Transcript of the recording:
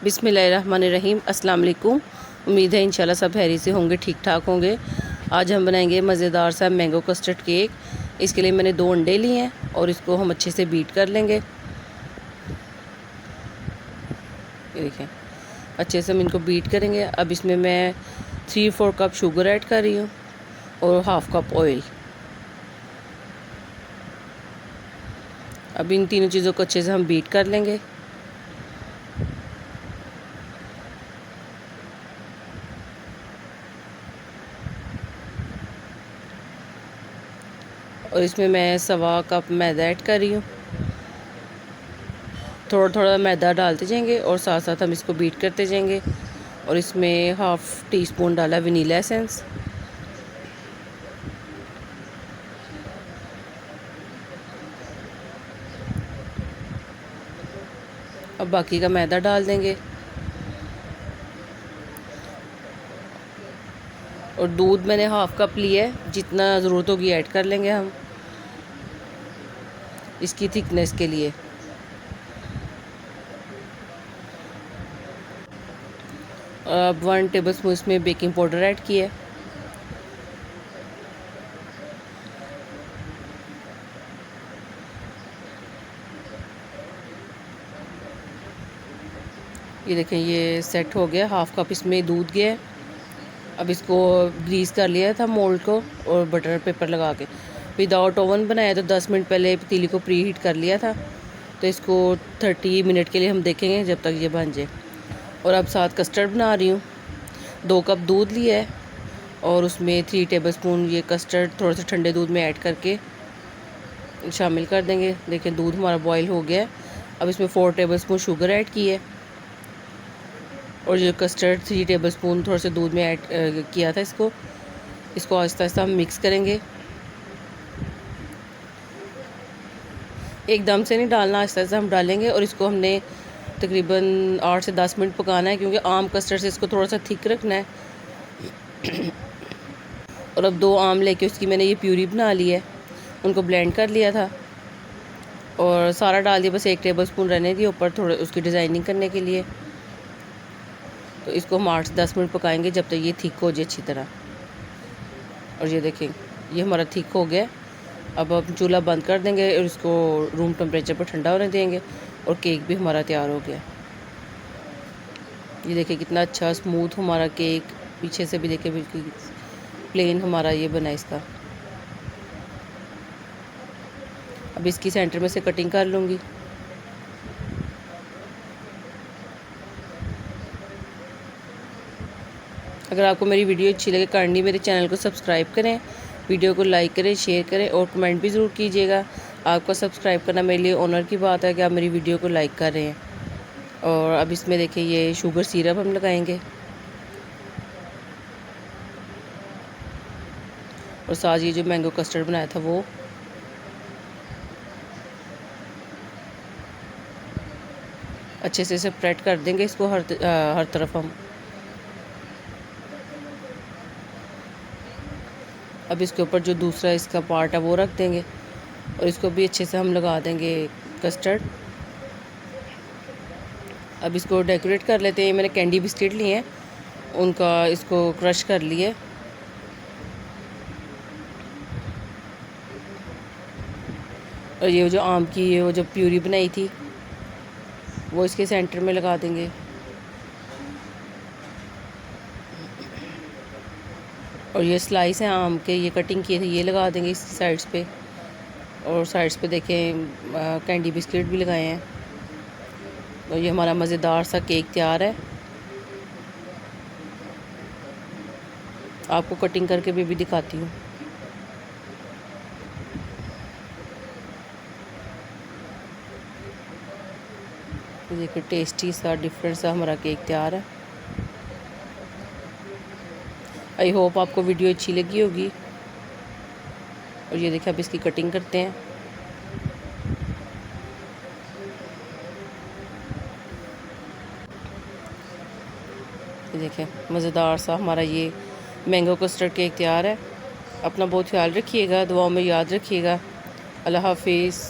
बिस्मिल्लाहिर्रहमानिर्रहीम। अस्सलाम वालेकुम। उम्मीद है इंशाल्लाह सब हैरी से होंगे, ठीक ठाक होंगे। आज हम बनाएंगे मज़ेदार सा मैंगो कस्टर्ड केक। इसके लिए मैंने 2 अंडे लिए हैं और इसको हम अच्छे से बीट कर लेंगे। ये देखें, अच्छे से हम इनको बीट करेंगे। अब इसमें मैं 3-4 कप शुगर ऐड कर रही हूँ और 1/2 कप ऑयल। अब इन तीनों चीज़ों को अच्छे से हम बीट कर लेंगे। और इसमें मैं 1/4 कप मैदा ऐड कर रही हूँ। थोड़ा थोड़ा मैदा डालते जाएंगे और साथ साथ हम इसको बीट करते जाएंगे। और इसमें 1/2 टीस्पून डाला वनीला एसेंस। अब बाकी का मैदा डाल देंगे और दूध मैंने 1/2 कप लिया है, जितना ज़रूरत होगी ऐड कर लेंगे हम इसकी थिकनेस के लिए। अब 1 टेबलस्पून इसमें बेकिंग पाउडर ऐड किया है। ये देखें, ये सेट हो गया। 1/2 कप इसमें दूध गया है। अब इसको ग्रीस कर लिया था मोल्ड को और बटर पेपर लगा के। विदाउट ओवन बनाया तो 10 मिनट पहले पतीली को प्री हीट कर लिया था। तो इसको 30 मिनट के लिए हम देखेंगे जब तक ये बन जाए। और अब साथ कस्टर्ड बना रही हूँ। 2 कप दूध लिया है और उसमें 3 टेबलस्पून ये कस्टर्ड थोड़े से ठंडे दूध में ऐड करके शामिल कर देंगे। देखें, दूध हमारा बॉयल हो गया है। अब इसमें 4 टेबलस्पून शुगर ऐड की है और जो कस्टर्ड 3 टेबलस्पून थोड़ा से दूध में ऐड किया था, इसको आहिस्ता आहिस्ता हम मिक्स करेंगे। एकदम से नहीं डालना, आहिस्ता आहिस्ता हम डालेंगे। और इसको हमने तकरीबन 8 से 10 मिनट पकाना है, क्योंकि आम कस्टर्ड से इसको थोड़ा सा थिक रखना है। और अब 2 आम लेके उसकी मैंने ये प्यूरी बना ली है, उनको ब्लेंड कर लिया था और सारा डाल दिया। बस 1 टेबलस्पून रहने दिए ऊपर थोड़ा उसकी डिज़ाइनिंग करने के लिए। तो इसको हम 8 से 10 मिनट पकाएंगे जब तक ये थिक हो जाए अच्छी तरह। और ये देखें, ये हमारा थिक हो गया। अब हम चूल्हा बंद कर देंगे और इसको रूम टेम्परेचर पर ठंडा होने देंगे। और केक भी हमारा तैयार हो गया। ये देखिए कितना अच्छा स्मूथ हमारा केक, पीछे से भी देखे बिल्कुल प्लेन हमारा ये बना इसका। अब इसकी सेंटर में से कटिंग कर लूँगी। अगर आपको मेरी वीडियो अच्छी लगे काइंडली मेरे चैनल को सब्सक्राइब करें, वीडियो को लाइक करें, शेयर करें और कमेंट भी ज़रूर कीजिएगा। आपका सब्सक्राइब करना मेरे लिए ऑनर की बात है कि आप मेरी वीडियो को लाइक कर रहे हैं। और अब इसमें देखिए ये शुगर सिरप हम लगाएंगे और साथ ये जो मैंगो कस्टर्ड बनाया था वो। अच्छे से स्प्रेड कर देंगे इसको हर तरफ हम। अब इसके ऊपर जो दूसरा इसका पार्ट है वो रख देंगे और इसको भी अच्छे से हम लगा देंगे कस्टर्ड। अब इसको डेकोरेट कर लेते हैं। मैंने कैंडी बिस्किट लिए हैं, उनका इसको क्रश कर लिए और ये जो आम की वो जो प्यूरी बनाई थी वो इसके सेंटर में लगा देंगे। और ये स्लाइस हैं आम के, ये कटिंग किए थे, ये लगा देंगे इस साइड्स पे। और साइड्स पे देखें कैंडी बिस्किट भी लगाए हैं। और ये हमारा मज़ेदार सा केक तैयार है। आपको कटिंग करके भी दिखाती हूँ। देखिए टेस्टी सा डिफरेंट सा हमारा केक तैयार है। आई होप आपको वीडियो अच्छी लगी होगी। और ये देखिए अब इसकी कटिंग करते हैं। ये देखें मज़ेदार सा हमारा ये मैंगो कस्टर्ड केक तैयार है। अपना बहुत ख्याल रखिएगा, दुआओं में याद रखिएगा। अल्लाह हाफिज़।